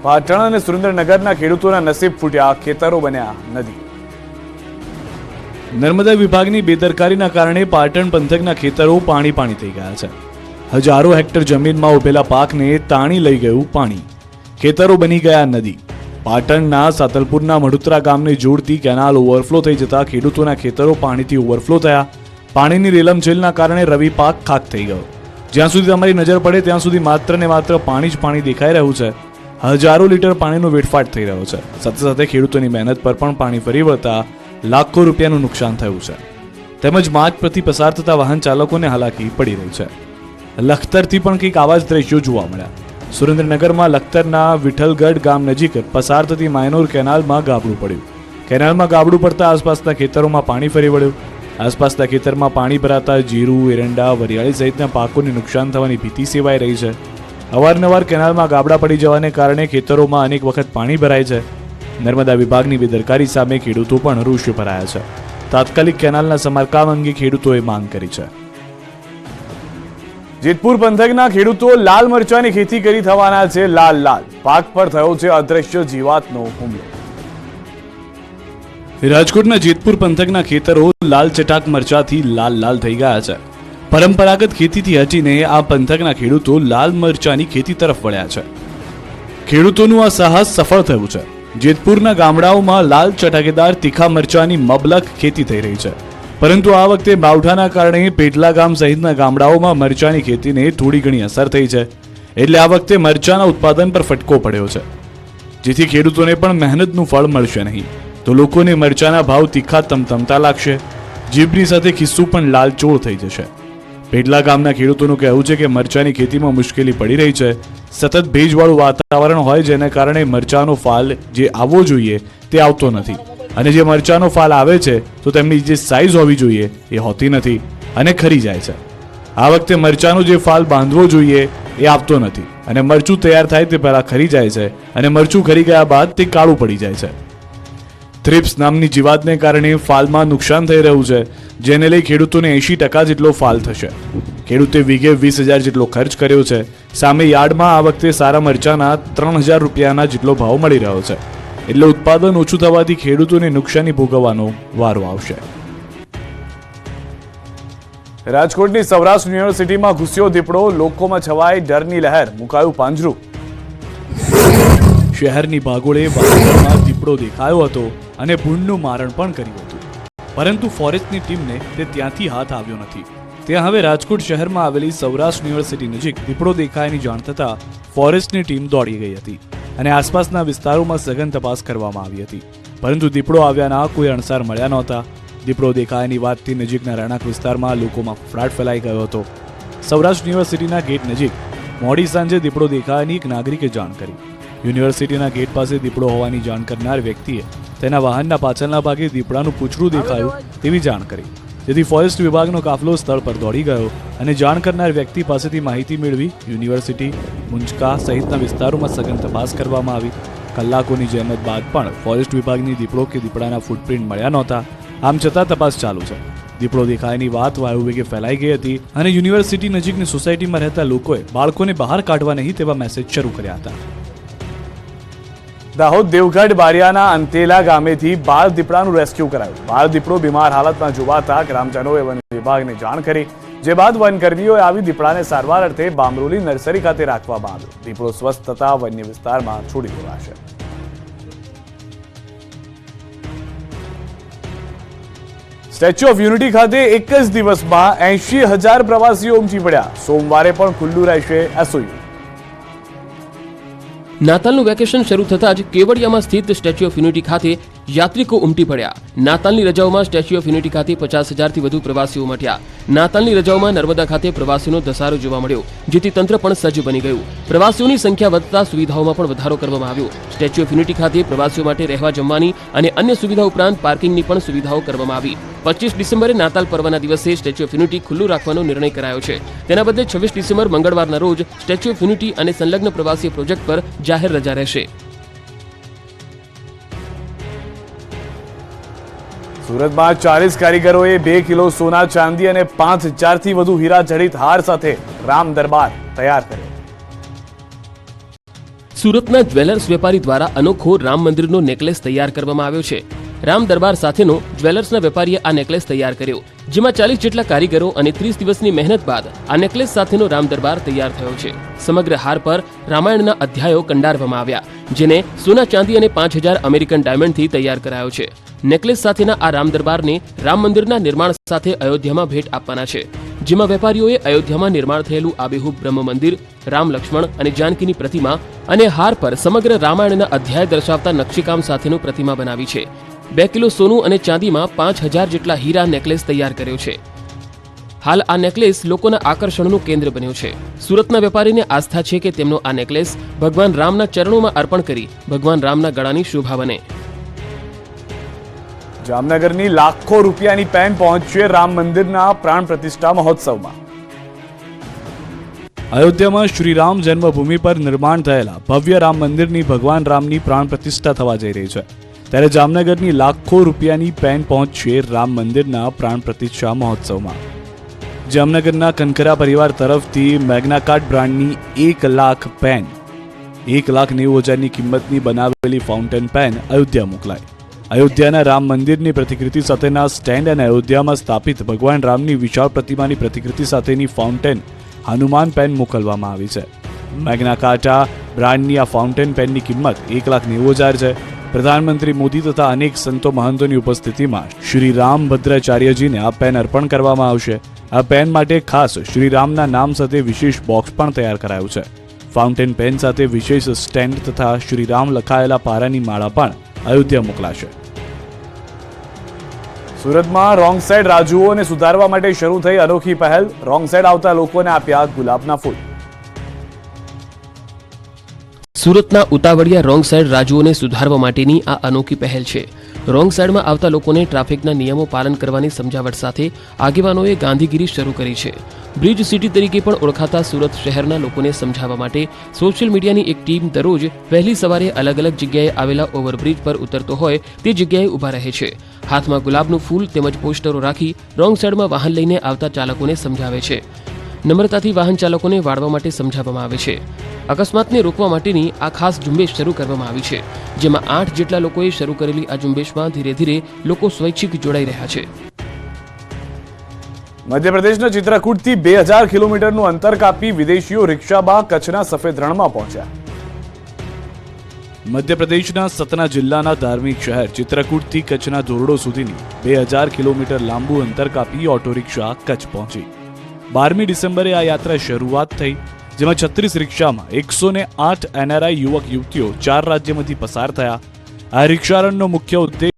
પાટણ અને સુરેન્દ્રનગરના ખેડૂતોના નસીબ ફૂટ્યા, ખેતરો બન્યા નદી। નર્મદા વિભાગની બેદરકારીના કારણે પાટણ પંથકના ખેતરો પાણી થઈ ગયા છે। હજારો હેક્ટર જમીનમાં ઉભેલા પાકને તાણી લઈ ગયું પાણી, ખેતરો બની ગયા નદી। પાટણના સાતલપુરના મઢુતરા ગામને જોડતી કેનાલ ઓવરફ્લો થઈ જતા ખેડૂતોના ખેતરો પાણીથી ઓવરફ્લો થયા। પાણીની રેલમછેલના કારણે રવિ પાક ખાક થઈ ગયો। જ્યાં સુધી તમારી નજર પડે ત્યાં સુધી માત્ર ને માત્ર પાણી જ પાણી દેખાઈ રહ્યું છે। હજારો લીટર પાણીનો વેડફાટ થઈ રહ્યો છે। સાથે સાથે ખેડૂતોની મહેનત પર પણ પાણી ફરી વળતા લાખો રૂપિયાનું નુકસાન થયું છે, તેમજ માર્ગ પરથી પસાર થતા વાહન ચાલકોને હાલાકી પડી રહી છે। લખતરથી પણ કંઈક આવા જ દ્રશ્યો જોવા મળ્યા। સુરેન્દ્રનગરમાં લખતરના વિઠ્ઠલગઢ ગામ નજીક પસાર થતી માયનોર કેનાલમાં ગાબડું પડ્યું। કેનાલમાં ગાબડું પડતા આસપાસના ખેતરોમાં પાણી ફરી વળ્યું। આસપાસના ખેતરમાં પાણી ભરાતા જીરું, એરંડા, વરિયાળી સહિતના પાકોને નુકસાન થવાની ભીતિ સેવાઈ રહી છે। અવારનવાર કેનાલમાં ગાબડા પડી જવાને કારણે ખેતરોમાં અનેક વખત પાણી ભરાય છે। નર્મદા વિભાગની બેદરકારી સામે ખેડૂતો પણ રોષે ભરાયા છે। તાત્કાલિક કેનાલના સમારકામ અંગે ખેડૂતોએ માંગ કરી છે। જેતપુર પંથકના ખેડૂતો લાલ મરચાની ખેતી કરી થવાના છે લાલ, પાક પર થયો છે અદ્રશ્ય જીવાતનો હુમલો। રાજકોટના જેતપુર પંથકના ખેતરો લાલ ચટાક મરચાથી લાલ થઈ ગયા છે। પરંપરાગત ખેતીથી હટીને આ પંથકના ખેડૂતો લાલ મરચાની ખેતી તરફ વળ્યા છે। ખેડૂતોનું આ સાહસ સફળ થયું છે। જેતપુરના ગામડાઓમાં લાલ ચટાકેદાર તીખા મરચાની મબલખ ખેતી થઈ રહી છે, પરંતુ આ વખતે માવઠાના કારણે પેટલા ગામ સહિતના ગામડાઓમાં મરચાની ખેતીને થોડી ઘણી અસર થઈ છે। એટલે આ વખતે મરચાના ઉત્પાદન પર ફટકો પડ્યો છે, જેથી ખેડૂતોને પણ મહેનતનું ફળ મળશે નહીં, તો લોકોને મરચાના ભાવ તીખા તમતમતા લાગશે। જીભની સાથે ખિસ્સું પણ લાલચોળ થઈ જશે। પેટલા ગામના ખેડૂતોનું કહેવું છે કે મરચાની ખેતીમાં મુશ્કેલી પડી રહી છે। સતત ભેજવાળું વાતાવરણ હોય જેને કારણે મરચાનો ફાલ જે આવવો જોઈએ તે આવતો નથી, અને જે મરચાનો ફાલ આવે છે તો તેમની જે સાઈઝ હોવી જોઈએ એ હોતી નથી અને ખરી જાય છે। આ વખતે મરચાનો જે ફાલ બાંધવો જોઈએ એ આવતો નથી, અને મરચું તૈયાર થાય તે પહેલા ખરી જાય છે, અને મરચું ખરી ગયા બાદ તે કાળું પડી જાય છે। થ્રિપ્સ નામની જીવાતને કારણે ફાલમાં નુકસાન થઈ રહ્યું છે, જેને લઈ ખેડૂતોને 80% જેટલો ફાલ થશે। ખેડૂતે વીઘે 20,000 જેટલો ખર્ચ કર્યો છે, સામે યાર્ડમાં આ વખતે સારા મરચાના 3,000 રૂપિયાના જેટલો ભાવ મળી રહ્યો છે, એટલે ઉત્પાદન ઓછું થવાથી ખેડૂતોને નુકસાની ભોગવવાનો વારો આવશે। રાજકોટની સૌરાષ્ટ્ર યુનિવર્સિટીમાં ઘૂસ્યો દીપડો, લોકોમાં છવાઈ ડરની લહેર, મુકાયું પાંજરું। શહેરની ભાગોળે વાતાવરણમાં દીપડો દેખાયો હતો અને ભૂંડનું મારણ પણ કર્યું હતું, પરંતુ ફોરેસ્ટની ટીમને તે ત્યાંથી હાથ આવ્યો નથી। ત્યાં હવે રાજકોટ શહેરમાં આવેલી સૌરાષ્ટ્ર યુનિવર્સિટી નજીક દીપડો દેખાયાની જાણ થતાં ફોરેસ્ટની ટીમ દોડી ગઈ હતી અને આસપાસના વિસ્તારોમાં સઘન તપાસ કરવામાં આવી હતી, પરંતુ દીપડો આવ્યાના કોઈ અણસાર મળ્યા નહોતા। દીપડો દેખાયાની વાતથી નજીકના રહેણાંક વિસ્તારમાં લોકોમાં ફફડાટ ફેલાઈ ગયો હતો। સૌરાષ્ટ્ર યુનિવર્સિટીના ગેટ નજીક મોડી સાંજે દીપડો દેખાયાની એક નાગરિકે જાણ કરી। યુનિવર્સિટીના ગેટ પાસે દીપડો હોવાની જાણ કરનાર વ્યક્તિએ તેના વાહનના પાછળના ભાગે દીપડાનું પૂંછડું દેખાયું તેવી જાણ કરી, જેથી ફોરેસ્ટ વિભાગનો કાફલો સ્થળ પર દોડી ગયો અને જાણ કરનાર વ્યક્તિ પાસેથી માહિતી મેળવી યુનિવર્સિટી, મુંજકા સહિતના વિસ્તારોમાં સઘન તપાસ કરવામાં આવી। કલાકોની જહેમત બાદ પણ ફોરેસ્ટ વિભાગની દીપડો કે દીપડાના ફૂટપ્રિન્ટ મળ્યા નહોતા। આમ છતાં તપાસ ચાલુ છે। દીપડો દેખાયાની વાત વાયુવેગે ફેલાઈ ગઈ હતી અને યુનિવર્સિટી નજીકની સોસાયટીમાં રહેતા લોકોએ બાળકોને બહાર કાઢવા નહીં તેવા મેસેજ શરૂ કર્યા હતા। દાહોદ દેવગઢ બારિયાના અંતેલા ગામેથી બાળ દીપડાનું રેસ્ક્યુ કરાયું। બાળ દીપડો બીમાર હાલતમાં જોવાતા ગ્રામજનોએ વન વિભાગને જાણ કરી, જે બાદ વનકર્મીઓએ આવી દીપડાને સારવાર અર્થે બામરોલી નર્સરી ખાતે રાખવામાં આવ્યો। દીપડો સ્વસ્થ થતા વન્ય વિસ્તારમાં છોડી દેવાશે। સ્ટેચ્યુ ઓફ યુનિટી ખાતે એક જ દિવસમાં 80,000 પ્રવાસીઓ ઉમટી પડ્યા। સોમવારે પણ ખુલ્લું રહેશે એસઓયુ। નાતાલનું વેકેશન શરૂ થતાં જ કેવડિયામાં સ્થિત સ્ટેચ્યુ ઓફ યુનિટી ખાતે યાત્રિકો ઉમટી પડ્યા। નાતાલની રજાઓમાં સ્ટેચ્યુ ઓફ યુનિટી ખાતે 50,000થી વધુ પ્રવાસીઓ ઉમટ્યા। નાતાલની રજાઓમાં નર્મદા ખાતે પ્રવાસીઓનો ધસારો જોવા મળ્યો, જેથી તંત્ર પણ સજ્જ બની ગયું। પ્રવાસીઓની સંખ્યા વધતા સુવિધાઓમાં પણ વધારો કરવામાં આવ્યો। સ્ટેચ્યુ ઓફ યુનિટી ખાતે પ્રવાસીઓ માટે રહેવા જમવાની અને અન્ય સુવિધા ઉપરાંત પાર્કિંગની પણ સુવિધાઓ કરવામાં આવી। 25 ડિસેમ્બરે નાતાલ પર્વના દિવસે સ્ટેચ્યુ ઓફ યુનિટી ખુલ્લું રાખવાનો નિર્ણય કરાયો છે। તેના બદલે 26 ડિસેમ્બર મંગળવારના રોજ સ્ટેચ્યુ ઓફ યુનિટી અને સંલગ્ન પ્રવાસી પ્રોજેક્ટ પર જાહેર રજા રહેશે। સુરતમાં 40 કારીગરોએ 2 કિલો સોના, ચાંદી અને 5,000થી વધુ હીરા જડિત હાર સાથે રામ દરબાર તૈયાર કર્યો। સુરતના જ્વેલર્સ વેપારી દ્વારા અનોખો રામ મંદિરનો નેકલેસ તૈયાર કરવામાં આવ્યો છે. રામ દરબાર સાથેનો જ્વેલર્સના વેપારીએ આ નેકલેસ તૈયાર કર્યો, જેમાં 40 જેટલા કારીગરો અને 30 દિવસની મહેનત બાદ આ નેકલેસ સાથેનો રામ દરબાર તૈયાર થયો છે. સમગ્ર હાર પર રામાયણના અધ્યાયો કંડારવામાં આવ્યા, જેને સોના ચાંદી અને 5000 અમેરિકન ડાયમંડથી તૈયાર કરાયો છે. નેકલેસ સાથેના આ રામ દરબારને રામ મંદિરના નિર્માણ સાથે અયોધ્યામાં ભેટ આપવાના છે, જેમાં વેપારીઓએ અયોધ્યામાં નિર્માણ થયેલું આબેહૂબ બ્રહ્મ મંદિર, રામ, લક્ષ્મણ અને જાનકીની પ્રતિમા અને હાર પર સમગ્ર રામાયણના અધ્યાય દર્શાવતા નકશીકામ સાથેનું પ્રતિમા બનાવી છે. 2 કિલો સોનું અને ચાંદીમાં 5000 જેટલા હીરા નેકલેસ તૈયાર કર્યો છે. હાલ આ નેકલેસ લોકોના આકર્ષણનું કેન્દ્ર બન્યો છે. સુરતના વેપારીને આસ્થા છે કે તેમનો આ નેકલેસ ભગવાન રામના ચરણોમાં અર્પણ કરી ભગવાન રામના ગળાની શોભા બને. જામનગરની લાખો રૂપિયાની પેન પહોંચશે રામ મંદિરના પ્રાણ પ્રતિષ્ઠા મહોત્સવમાં. અયોધ્યામાં શ્રીરામ જન્મભૂમિ પર નિર્માણ થયેલા ભવ્ય રામ મંદિરની ભગવાન રામની પ્રાણ પ્રતિષ્ઠા થવા જઈ રહી છે, ત્યારે જામનગરની લાખો રૂપિયાની પેન પહોંચશે રામ મંદિરના પ્રાણ પ્રતિષ્ઠા મહોત્સવમાં. જામનગરના કનકરા પરિવાર તરફથી મેગ્નાકાર્ટ બ્રાન્ડની 1 લાખ પેન, 1,90,000ની કિંમતની બનાવેલી ફાઉન્ટેન પેન અયોધ્યા મોકલાઈ. અયોધ્યાના રામ મંદિરની પ્રતિકૃતિ સાથેના સ્ટેન્ડ અને અયોધ્યામાં સ્થાપિત ભગવાન રામની વિશાળ પ્રતિમાની પ્રતિકૃતિ સાથેની ફાઉન્ટેન હનુમાન પેન મોકલવામાં આવી છે. મેગ્નાકાર્ટા બ્રાન્ડની આ ફાઉન્ટેન પેનની કિંમત 1,90,000 છે. પ્રધાનમંત્રી મોદી તથા અનેક સંતો મહંતોની ઉપસ્થિતિમાં શ્રી રામભદ્રાચાર્યજીને આ પેન અર્પણ કરવામાં આવશે. આ પેન માટે ખાસ શ્રી રામના નામ સાથે વિશેષ બોક્સ પણ તૈયાર કરાયું છે. ફાઉન્ટેન પેન સાથે વિશેષ સ્ટેન્ડ તથા શ્રી રામ લખાયેલા પારાની માળા પણ અયોધ્યા મોકલાશે. સુરતમાં રોંગ સાઈડ રાજુઓને સુધારવા માટે શરૂ થઈ અનોખી પહેલ. રોંગ સાઈડ આવતા લોકોને આપ્યા ગુલાબના ફૂલ. સુરતના ઉતાવળિયા રોંગ સાઈડ રાજુઓને સુધારવા માટેની આ અનોખી પહેલ છે. રોંગ સાઈડમાં આવતા લોકોને ટ્રાફિકના નિયમો પાલન કરવાની સમજાવટ સાથે આગેવાનોએ ગાંધીગીરી શરૂ કરી છે. બ્રિજ સિટી તરીકે પણ ઓળખાતા સુરત શહેરના લોકોને સમજાવવા માટે સોશિયલ મીડિયાની એક ટીમ દરરોજ વહેલી સવારે અલગ અલગ જગ્યાએ આવેલા ઓવરબ્રિજ પર ઉતરતો હોય તે જગ્યાએ ઊભા રહે છે. હાથમાં ગુલાબનું ફૂલ તેમજ પોસ્ટરો રાખી રોંગ સાઈડમાં વાહન લઈને આવતા ચાલકોને સમજાવે છે. નમ્રતાથી વાહન ચાલકોને વાળવા માટે સમજાવવામાં આવે છે. અકસ્માતને રોકવા માટેની આ ખાસ ઝુંબેશ શરૂ કરવામાં આવી છે, જેમાં 8 જેટલા લોકોએ શરૂ કરેલી આ ઝુંબેશમાં ધીરે ધીરે લોકો સ્વૈચ્છિક જોડાઈ રહ્યા છે. મધ્યપ્રદેશના ચિત્રકૂટથી 2000 કિલોમીટરનું અંતર કાપી વિદેશીઓ રિક્ષામાં કચ્છના સફેદ રણમાં પહોંચ્યા. મધ્યપ્રદેશના સતના જિલ્લાના ધાર્મિક શહેર ચિત્રકૂટથી કચ્છના ધોરડો સુધીની 2000 કિલોમીટર લાંબુ અંતર કાપી ઓટો રિક્ષા કચ્છ પહોંચી. 12મી ડિસેમ્બરે આ યાત્રા શરૂઆત થઈ, જેમાં 36 રિક્ષામાં 108 NRI યુવક યુવતીઓ 4 રાજ્યમાંથી પસાર થયા. આ રિક્ષારણનો મુખ્ય ઉદ્દેશ